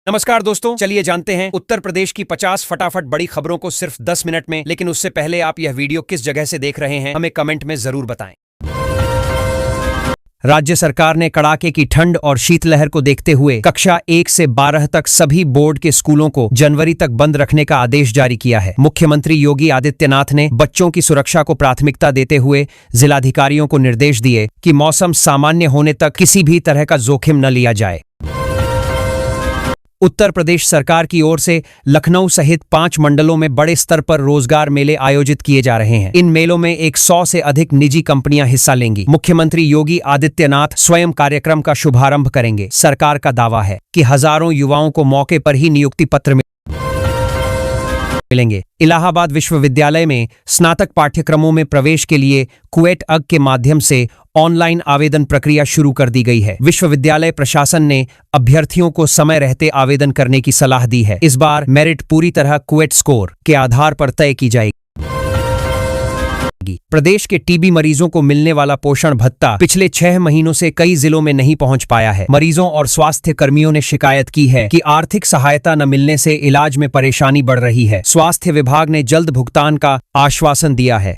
नमस्कार दोस्तों, चलिए जानते हैं उत्तर प्रदेश की 50 फटाफट बड़ी खबरों को सिर्फ 10 मिनट में। लेकिन उससे पहले आप यह वीडियो किस जगह से देख रहे हैं हमें कमेंट में जरूर बताएं। राज्य सरकार ने कड़ाके की ठंड और शीतलहर को देखते हुए कक्षा 1 से 12 तक सभी बोर्ड के स्कूलों को जनवरी तक बंद रखने का आदेश जारी किया है। मुख्यमंत्री योगी आदित्यनाथ ने बच्चों की सुरक्षा को प्राथमिकता देते हुए जिलाधिकारियों को निर्देश दिए कि मौसम सामान्य होने तक किसी भी तरह का जोखिम न लिया जाए। उत्तर प्रदेश सरकार की ओर से लखनऊ सहित 5 मंडलों में बड़े स्तर पर रोजगार मेले आयोजित किए जा रहे हैं। इन मेलों में 100 से अधिक निजी कंपनियां हिस्सा लेंगी। मुख्यमंत्री योगी आदित्यनाथ स्वयं कार्यक्रम का शुभारंभ करेंगे। सरकार का दावा है कि हजारों युवाओं को मौके पर ही नियुक्ति पत्र मिलेंगे। इलाहाबाद विश्वविद्यालय में स्नातक पाठ्यक्रमों में प्रवेश के लिए कुवैट अग के माध्यम से ऑनलाइन आवेदन प्रक्रिया शुरू कर दी गई है। विश्वविद्यालय प्रशासन ने अभ्यर्थियों को समय रहते आवेदन करने की सलाह दी है। इस बार मेरिट पूरी तरह कुवैट स्कोर के आधार पर तय की जाएगी। प्रदेश के टीबी मरीजों को मिलने वाला पोषण भत्ता पिछले 6 महीनों से कई जिलों में नहीं पहुंच पाया है। मरीजों और स्वास्थ्य कर्मियों ने शिकायत की है कि आर्थिक सहायता न मिलने से इलाज में परेशानी बढ़ रही है। स्वास्थ्य विभाग ने जल्द भुगतान का आश्वासन दिया है।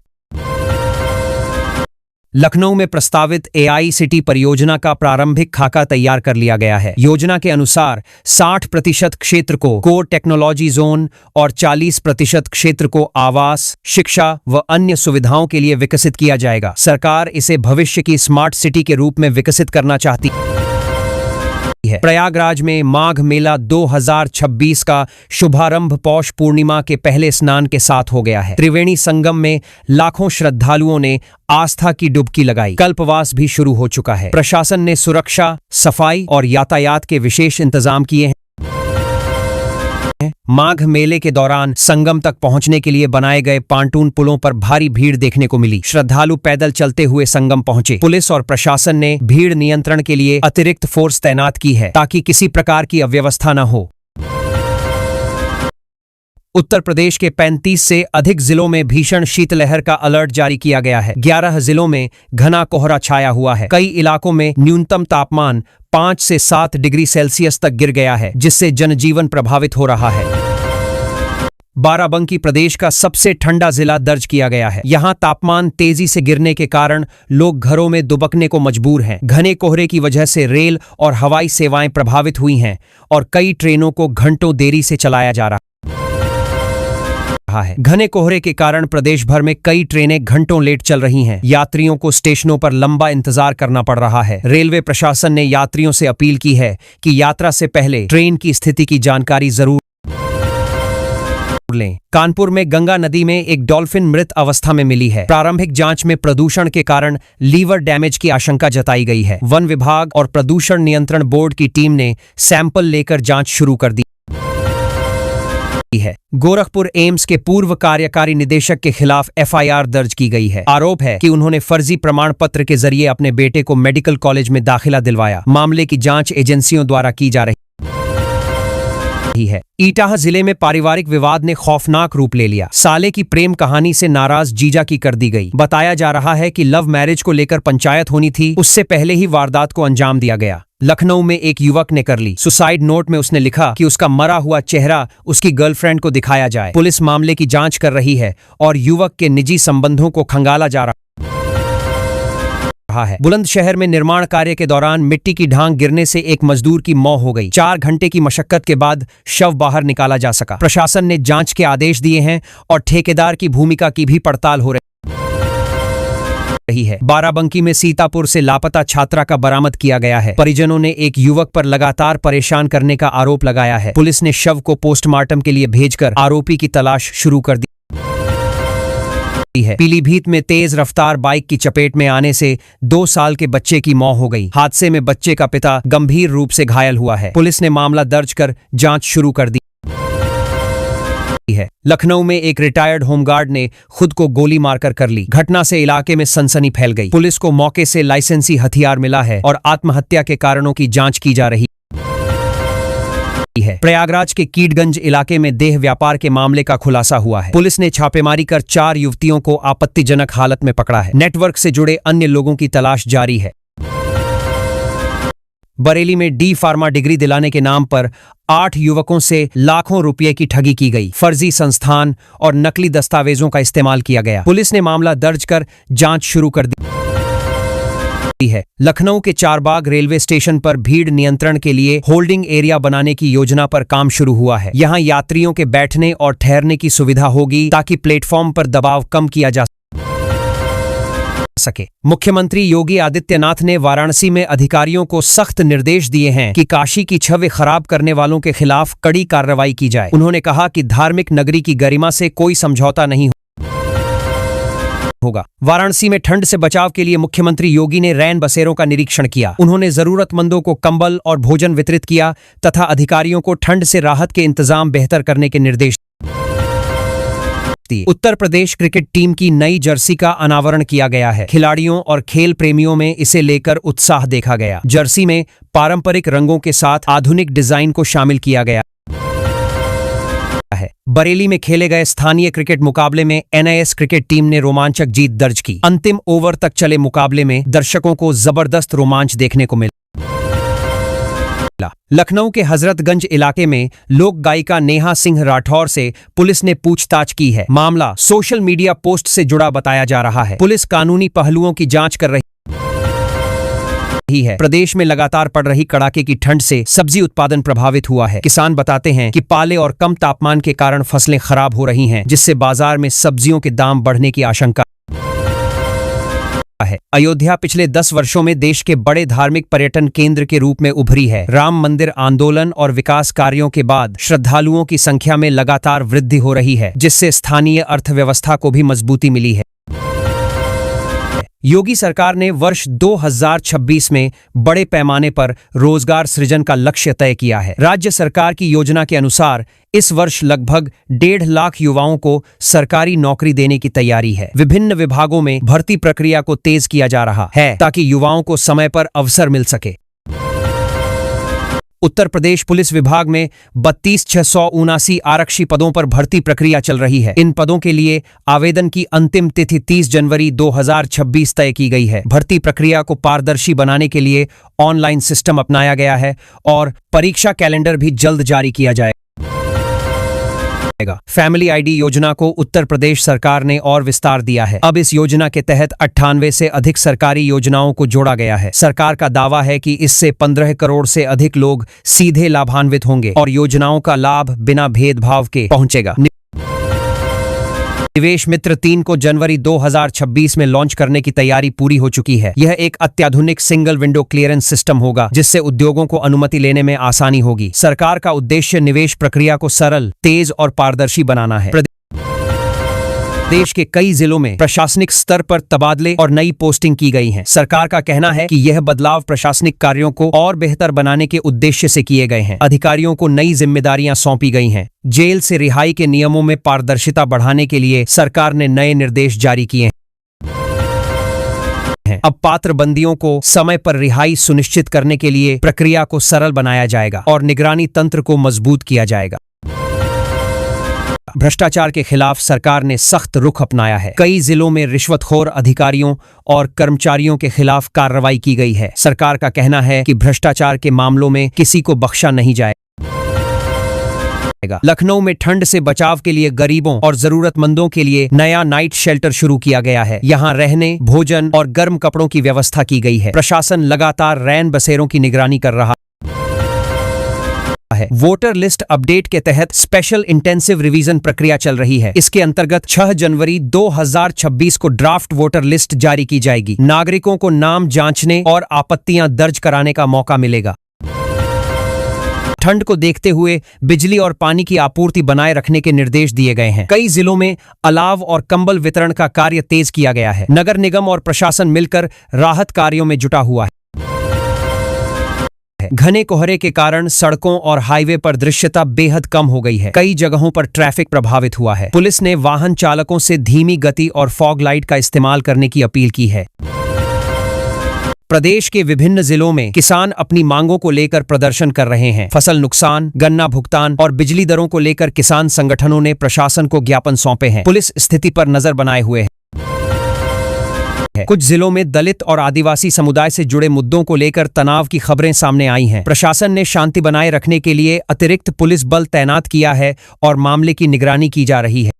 लखनऊ में प्रस्तावित AICT परियोजना का प्रारंभिक खाका तैयार कर लिया गया है। योजना के अनुसार 60% क्षेत्र को कोर टेक्नोलॉजी जोन और 40% क्षेत्र को आवास, शिक्षा व अन्य सुविधाओं के लिए विकसित किया जाएगा। सरकार इसे भविष्य की स्मार्ट सिटी के रूप में विकसित करना चाहती है। प्रयागराज में माघ मेला 2026 का शुभारंभ पौष पूर्णिमा के पहले स्नान के साथ हो गया है। त्रिवेणी संगम में लाखों श्रद्धालुओं ने आस्था की डुबकी लगाई। कल्पवास भी शुरू हो चुका है। प्रशासन ने सुरक्षा, सफाई और यातायात के विशेष इंतजाम किए हैं। माघ मेले के दौरान संगम तक पहुंचने के लिए बनाए गए पांटून पुलों पर भारी भीड़ देखने को मिली। श्रद्धालु पैदल चलते हुए संगम पहुंचे। पुलिस और प्रशासन ने भीड़ नियंत्रण के लिए अतिरिक्त फोर्स तैनात की है ताकि किसी प्रकार की अव्यवस्था न हो। उत्तर प्रदेश के 35 से अधिक जिलों में भीषण शीतलहर का अलर्ट जारी किया गया है। 11 जिलों में घना कोहरा छाया हुआ है। कई इलाकों में न्यूनतम तापमान 5 से 7 डिग्री सेल्सियस तक गिर गया है, जिससे जनजीवन प्रभावित हो रहा है। बाराबंकी प्रदेश का सबसे ठंडा जिला दर्ज किया गया है। यहां तापमान तेजी से गिरने के कारण लोग घरों में दुबकने को मजबूर हैं। घने कोहरे की वजह से रेल और हवाई सेवाएं प्रभावित हुई हैं और कई ट्रेनों को घंटों देरी से चलाया जा रहा है। घने कोहरे के कारण प्रदेश भर में कई ट्रेनें घंटों लेट चल रही हैं। यात्रियों को स्टेशनों पर लंबा इंतजार करना पड़ रहा है। रेलवे प्रशासन ने यात्रियों से अपील की है कि यात्रा से पहले ट्रेन की स्थिति की जानकारी जरूर लें। कानपुर में गंगा नदी में एक डॉल्फिन मृत अवस्था में मिली है। प्रारंभिक जांच में प्रदूषण के कारण लीवर डैमेज की आशंका जताई गई है। वन विभाग और प्रदूषण नियंत्रण बोर्ड की टीम ने सैंपल लेकर जांच शुरू कर दी है। गोरखपुर एम्स के पूर्व कार्यकारी निदेशक के खिलाफ FIR दर्ज की गई है। आरोप है कि उन्होंने फर्जी प्रमाण पत्र के जरिए अपने बेटे को मेडिकल कॉलेज में दाखिला दिलवाया। मामले की जांच एजेंसियों द्वारा की जा रही है। इटाह जिले में पारिवारिक विवाद ने खौफनाक रूप ले लिया। साले की प्रेम कहानी से नाराज जीजा की कर दी गई। बताया जा रहा है कि लव मैरिज को लेकर पंचायत होनी थी, उससे पहले ही वारदात को अंजाम दिया गया। लखनऊ में एक युवक ने कर ली। सुसाइड नोट में उसने लिखा कि उसका मरा हुआ चेहरा उसकी गर्लफ्रेंड को दिखाया जाए। पुलिस मामले की जांच कर रही है और युवक के निजी संबंधों को खंगाला जा रहा है। बुलंदशहर में निर्माण कार्य के दौरान मिट्टी की ढांक गिरने से एक मजदूर की मौत हो गई। 4 घंटे की मशक्कत के बाद शव बाहर निकाला जा सका। प्रशासन ने जांच के आदेश दिए हैं और ठेकेदार की भूमिका की भी पड़ताल हो रही है। बाराबंकी में सीतापुर से लापता छात्रा का बरामद किया गया है। परिजनों ने एक युवक पर लगातार परेशान करने का आरोप लगाया है। पुलिस ने शव को पोस्टमार्टम के लिए भेजकर आरोपी की तलाश शुरू कर दी है। पीलीभीत में तेज रफ्तार बाइक की चपेट में आने से 2 साल के बच्चे की मौत हो गई। हादसे में बच्चे का पिता गंभीर रूप से घायल हुआ है। पुलिस ने मामला दर्ज कर जांच शुरू कर दी है। लखनऊ में एक रिटायर्ड होमगार्ड ने खुद को गोली मारकर कर ली। घटना से इलाके में सनसनी फैल गई। पुलिस को मौके से लाइसेंसी हथियार मिला है और आत्महत्या के कारणों की जांच की जा रही है। प्रयागराज के कीटगंज इलाके में देह व्यापार के मामले का खुलासा हुआ है। पुलिस ने छापेमारी कर 4 युवतियों को आपत्तिजनक हालत में पकड़ा है। नेटवर्क से जुड़े अन्य लोगों की तलाश जारी है। बरेली में डी फार्मा डिग्री दिलाने के नाम पर 8 युवकों से लाखों रुपए की ठगी की गई। फर्जी संस्थान और नकली दस्तावेजों का इस्तेमाल किया गया। पुलिस ने मामला दर्ज कर जांच शुरू कर दी है। लखनऊ के चारबाग रेलवे स्टेशन पर भीड़ नियंत्रण के लिए होल्डिंग एरिया बनाने की योजना पर काम शुरू हुआ है। यहां यात्रियों के बैठने और ठहरने की सुविधा होगी ताकि प्लेटफॉर्म पर दबाव कम किया जा सके। मुख्यमंत्री योगी आदित्यनाथ ने वाराणसी में अधिकारियों को सख्त निर्देश दिए हैं कि काशी की छवि खराब करने वालों के खिलाफ कड़ी कार्रवाई की जाए। उन्होंने कहा कि धार्मिक नगरी की गरिमा से कोई समझौता नहीं होगा। वाराणसी में ठंड से बचाव के लिए मुख्यमंत्री योगी ने रैन बसेरों का निरीक्षण किया। उन्होंने जरूरतमंदों को कंबल और भोजन वितरित किया तथा अधिकारियों को ठंड से राहत के इंतजाम बेहतर करने के निर्देश दिए। उत्तर प्रदेश क्रिकेट टीम की नई जर्सी का अनावरण किया गया है। खिलाड़ियों और खेल प्रेमियों में इसे लेकर उत्साह देखा गया। जर्सी में पारंपरिक रंगों के साथ आधुनिक डिजाइन को शामिल किया गया है। बरेली में खेले गए स्थानीय क्रिकेट मुकाबले में एनआईएस क्रिकेट टीम ने रोमांचक जीत दर्ज की। अंतिम ओवर तक चले मुकाबले में दर्शकों को जबरदस्त रोमांच देखने को मिला। लखनऊ के हजरतगंज इलाके में लोक गायिका नेहा सिंह राठौर से पुलिस ने पूछताछ की है। मामला सोशल मीडिया पोस्ट से जुड़ा बताया जा रहा है। पुलिस कानूनी पहलुओं की जांच कर रही है। प्रदेश में लगातार पड़ रही कड़ाके की ठंड से सब्जी उत्पादन प्रभावित हुआ है। किसान बताते हैं कि पाले और कम तापमान के कारण फसलें खराब हो रही हैं, जिससे बाजार में सब्जियों के दाम बढ़ने की आशंका है। अयोध्या पिछले 10 वर्षों में देश के बड़े धार्मिक पर्यटन केंद्र के रूप में उभरी है। राम मंदिर आंदोलन और विकास कार्यों के बाद श्रद्धालुओं की संख्या में लगातार वृद्धि हो रही है, जिससे स्थानीय अर्थव्यवस्था को भी मजबूती मिली है। योगी सरकार ने वर्ष 2026 में बड़े पैमाने पर रोजगार सृजन का लक्ष्य तय किया है। राज्य सरकार की योजना के अनुसार इस वर्ष लगभग 1.5 लाख युवाओं को सरकारी नौकरी देने की तैयारी है। विभिन्न विभागों में भर्ती प्रक्रिया को तेज किया जा रहा है ताकि युवाओं को समय पर अवसर मिल सके। उत्तर प्रदेश पुलिस विभाग में 32,679 आरक्षी पदों पर भर्ती प्रक्रिया चल रही है। इन पदों के लिए आवेदन की अंतिम तिथि 30 जनवरी 2026 तय की गई है। भर्ती प्रक्रिया को पारदर्शी बनाने के लिए ऑनलाइन सिस्टम अपनाया गया है और परीक्षा कैलेंडर भी जल्द जारी किया जाएगा। फैमिली आईडी योजना को उत्तर प्रदेश सरकार ने और विस्तार दिया है। अब इस योजना के तहत 98 से अधिक सरकारी योजनाओं को जोड़ा गया है। सरकार का दावा है कि इससे 15 करोड़ से अधिक लोग सीधे लाभान्वित होंगे और योजनाओं का लाभ बिना भेदभाव के पहुंचेगा। निवेश मित्र 3 को जनवरी 2026 में लॉन्च करने की तैयारी पूरी हो चुकी है। यह एक अत्याधुनिक सिंगल विंडो क्लियरेंस सिस्टम होगा, जिससे उद्योगों को अनुमति लेने में आसानी होगी। सरकार का उद्देश्य निवेश प्रक्रिया को सरल, तेज और पारदर्शी बनाना है। देश के कई जिलों में प्रशासनिक स्तर पर तबादले और नई पोस्टिंग की गई हैं। सरकार का कहना है कि यह बदलाव प्रशासनिक कार्यों को और बेहतर बनाने के उद्देश्य से किए गए हैं। अधिकारियों को नई जिम्मेदारियां सौंपी गई हैं। जेल से रिहाई के नियमों में पारदर्शिता बढ़ाने के लिए सरकार ने नए निर्देश जारी किए हैं। अब पात्र बंदियों को समय पर रिहाई सुनिश्चित करने के लिए प्रक्रिया को सरल बनाया जाएगा और निगरानी तंत्र को मजबूत किया जाएगा। भ्रष्टाचार के खिलाफ सरकार ने सख्त रुख अपनाया है। कई जिलों में रिश्वतखोर अधिकारियों और कर्मचारियों के खिलाफ कार्रवाई की गई है। सरकार का कहना है कि भ्रष्टाचार के मामलों में किसी को बख्शा नहीं जाएगा। लखनऊ में ठंड से बचाव के लिए गरीबों और जरूरतमंदों के लिए नया नाइट शेल्टर शुरू किया गया है। यहां रहने, भोजन और गर्म कपड़ों की व्यवस्था की गई है। प्रशासन लगातार रैन बसेरों की निगरानी कर रहा है। वोटर लिस्ट अपडेट के तहत स्पेशल इंटेंसिव रिवीजन प्रक्रिया चल रही है। इसके अंतर्गत 6 जनवरी 2026 को ड्राफ्ट वोटर लिस्ट जारी की जाएगी। नागरिकों को नाम जांचने और आपत्तियां दर्ज कराने का मौका मिलेगा। ठंड को देखते हुए बिजली और पानी की आपूर्ति बनाए रखने के निर्देश दिए गए हैं। कई जिलों में अलाव और कंबल वितरण का कार्य तेज किया गया है। नगर निगम और प्रशासन मिलकर राहत कार्यों में जुटा हुआ है। घने कोहरे के कारण सड़कों और हाईवे पर दृश्यता बेहद कम हो गई है। कई जगहों पर ट्रैफिक प्रभावित हुआ है। पुलिस ने वाहन चालकों से धीमी गति और फॉग लाइट का इस्तेमाल करने की अपील की है। प्रदेश के विभिन्न जिलों में किसान अपनी मांगों को लेकर प्रदर्शन कर रहे हैं। फसल नुकसान, गन्ना भुगतान और बिजली दरों को लेकर किसान संगठनों ने प्रशासन को ज्ञापन सौंपे हैं। पुलिस स्थिति पर नजर बनाए हुए है। है। कुछ जिलों में दलित और आदिवासी समुदाय से जुड़े मुद्दों को लेकर तनाव की खबरें सामने आई हैं। प्रशासन ने शांति बनाए रखने के लिए अतिरिक्त पुलिस बल तैनात किया है और मामले की निगरानी की जा रही है।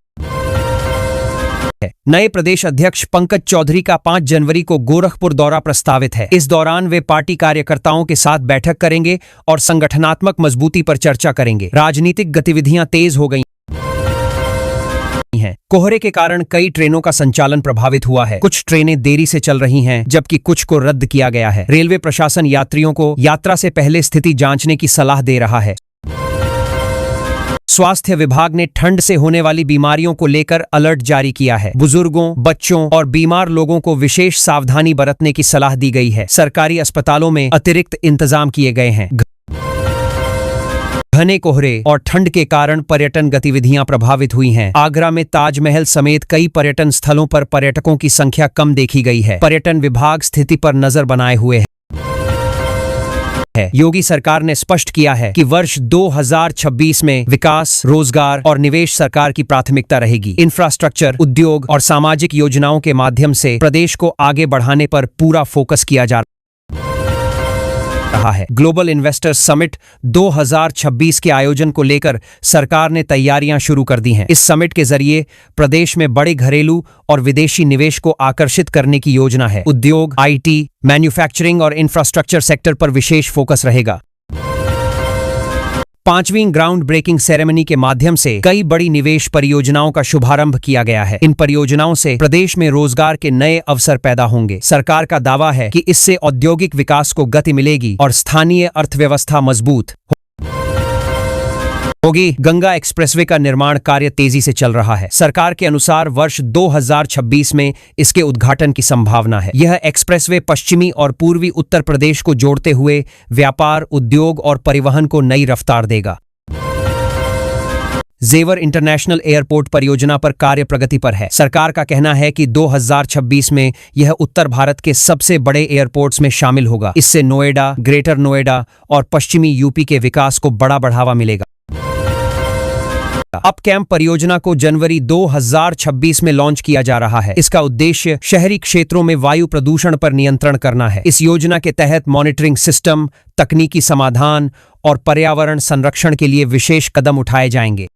नए प्रदेश अध्यक्ष पंकज चौधरी का 5 जनवरी को गोरखपुर दौरा प्रस्तावित है। इस दौरान वे पार्टी कार्यकर्ताओं के साथ बैठक करेंगे और संगठनात्मक मजबूती पर चर्चा करेंगे। राजनीतिक गतिविधियां तेज हो गई हैं। कोहरे के कारण कई ट्रेनों का संचालन प्रभावित हुआ है। कुछ ट्रेनें देरी से चल रही हैं, जबकि कुछ को रद्द किया गया है। रेलवे प्रशासन यात्रियों को यात्रा से पहले स्थिति जांचने की सलाह दे रहा है। स्वास्थ्य विभाग ने ठंड से होने वाली बीमारियों को लेकर अलर्ट जारी किया है। बुजुर्गों, बच्चों और बीमार लोगों को विशेष सावधानी बरतने की सलाह दी गई है। सरकारी अस्पतालों में अतिरिक्त इंतजाम किए गए हैं। घने कोहरे और ठंड के कारण पर्यटन गतिविधियां प्रभावित हुई हैं। आगरा में ताजमहल समेत कई पर्यटन स्थलों पर पर्यटकों की संख्या कम देखी गई है। पर्यटन विभाग स्थिति पर नजर बनाए हुए है। योगी सरकार ने स्पष्ट किया है कि वर्ष 2026 में विकास, रोजगार और निवेश सरकार की प्राथमिकता रहेगी। इंफ्रास्ट्रक्चर, उद्योग और सामाजिक योजनाओं के माध्यम से प्रदेश को आगे बढ़ाने पर पूरा फोकस किया जा रहा है। ग्लोबल इन्वेस्टर्स समिट 2026 के आयोजन को लेकर सरकार ने तैयारियां शुरू कर दी हैं। इस समिट के जरिए प्रदेश में बड़े घरेलू और विदेशी निवेश को आकर्षित करने की योजना है। उद्योग, आईटी, मैन्युफैक्चरिंग और इंफ्रास्ट्रक्चर सेक्टर पर विशेष फोकस रहेगा। 5वीं ग्राउंड ब्रेकिंग सेरेमनी के माध्यम से कई बड़ी निवेश परियोजनाओं का शुभारंभ किया गया है। इन परियोजनाओं से प्रदेश में रोजगार के नए अवसर पैदा होंगे। सरकार का दावा है कि इससे औद्योगिक विकास को गति मिलेगी और स्थानीय अर्थव्यवस्था मजबूत होगी। गंगा एक्सप्रेसवे का निर्माण कार्य तेजी से चल रहा है। सरकार के अनुसार वर्ष 2026 में इसके उद्घाटन की संभावना है। यह एक्सप्रेसवे पश्चिमी और पूर्वी उत्तर प्रदेश को जोड़ते हुए व्यापार, उद्योग और परिवहन को नई रफ्तार देगा। जेवर इंटरनेशनल एयरपोर्ट परियोजना पर कार्य प्रगति पर है। सरकार का कहना है कि 2026 में यह उत्तर भारत के सबसे बड़े एयरपोर्ट्स में शामिल होगा। इससे नोएडा, ग्रेटर नोएडा और पश्चिमी यूपी के विकास को बड़ा बढ़ावा मिलेगा। अप कैंप परियोजना को जनवरी 2026 में लॉन्च किया जा रहा है। इसका उद्देश्य शहरी क्षेत्रों में वायु प्रदूषण पर नियंत्रण करना है। इस योजना के तहत मॉनिटरिंग सिस्टम, तकनीकी समाधान और पर्यावरण संरक्षण के लिए विशेष कदम उठाए जाएंगे।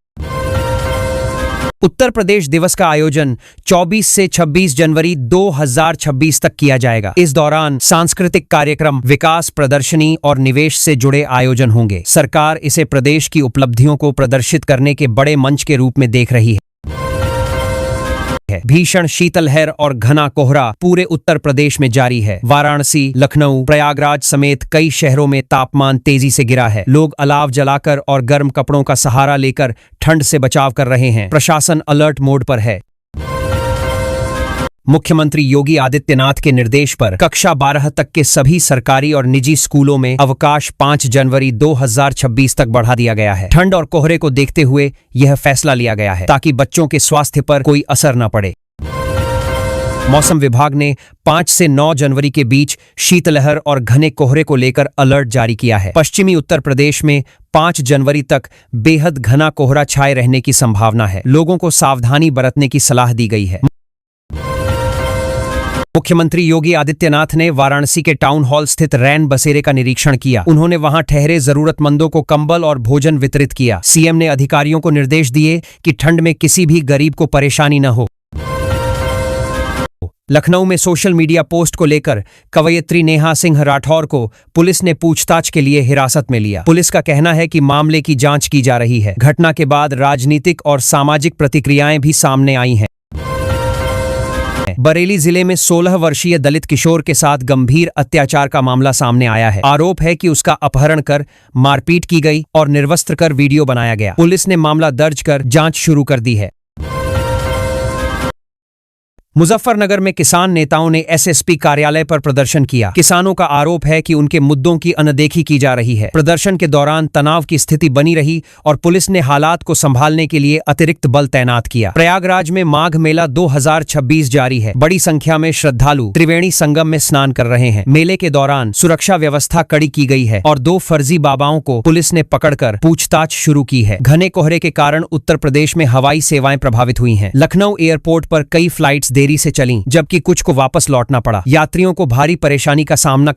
उत्तर प्रदेश दिवस का आयोजन 24 से 26 जनवरी 2026 तक किया जाएगा। इस दौरान सांस्कृतिक कार्यक्रम, विकास प्रदर्शनी और निवेश से जुड़े आयोजन होंगे। सरकार इसे प्रदेश की उपलब्धियों को प्रदर्शित करने के बड़े मंच के रूप में देख रही है। भीषण शीतलहर और घना कोहरा पूरे उत्तर प्रदेश में जारी है। वाराणसी, लखनऊ, प्रयागराज समेत कई शहरों में तापमान तेजी से गिरा है। लोग अलाव जलाकर और गर्म कपड़ों का सहारा लेकर ठंड से बचाव कर रहे हैं। प्रशासन अलर्ट मोड पर है। मुख्यमंत्री योगी आदित्यनाथ के निर्देश पर कक्षा 12 तक के सभी सरकारी और निजी स्कूलों में अवकाश 5 जनवरी 2026 तक बढ़ा दिया गया है। ठंड और कोहरे को देखते हुए यह फैसला लिया गया है ताकि बच्चों के स्वास्थ्य पर कोई असर न पड़े। मौसम विभाग ने 5 से 9 जनवरी के बीच शीतलहर और घने कोहरे को लेकर अलर्ट जारी किया है। पश्चिमी उत्तर प्रदेश में 5 जनवरी तक बेहद घना कोहरा छाए रहने की संभावना है। लोगों को सावधानी बरतने की सलाह दी गई है। मुख्यमंत्री योगी आदित्यनाथ ने वाराणसी के टाउन हॉल स्थित रैन बसेरे का निरीक्षण किया। उन्होंने वहां ठहरे जरूरतमंदों को कंबल और भोजन वितरित किया। सीएम ने अधिकारियों को निर्देश दिए कि ठंड में किसी भी गरीब को परेशानी न हो। लखनऊ में सोशल मीडिया पोस्ट को लेकर कवयित्री नेहा सिंह राठौर को पुलिस ने पूछताछ के लिए हिरासत में लिया। पुलिस का कहना है कि मामले की जांच की जा रही है। घटना के बाद राजनीतिक और सामाजिक प्रतिक्रियाएं भी सामने आई हैं। बरेली जिले में 16 वर्षीय दलित किशोर के साथ गंभीर अत्याचार का मामला सामने आया है। आरोप है कि उसका अपहरण कर मारपीट की गई और निर्वस्त्र कर वीडियो बनाया गया। पुलिस ने मामला दर्ज कर जांच शुरू कर दी है। मुजफ्फरनगर में किसान नेताओं ने एसएसपी कार्यालय पर प्रदर्शन किया। किसानों का आरोप है कि उनके मुद्दों की अनदेखी की जा रही है। प्रदर्शन के दौरान तनाव की स्थिति बनी रही और पुलिस ने हालात को संभालने के लिए अतिरिक्त बल तैनात किया। प्रयागराज में माघ मेला 2026 जारी है। बड़ी संख्या में श्रद्धालु त्रिवेणी संगम में स्नान कर रहे हैं। मेले के दौरान सुरक्षा व्यवस्था कड़ी की गई है और 2 फर्जी बाबाओं को पुलिस ने पकड़कर पूछताछ शुरू की है। घने कोहरे के कारण उत्तर प्रदेश में हवाई सेवाएं प्रभावित हुई हैं। लखनऊ एयरपोर्ट पर कई फ्लाइट्स देरी देरी से चलीं, जबकि कुछ को वापस लौटना पड़ा। यात्रियों को भारी परेशानी का सामना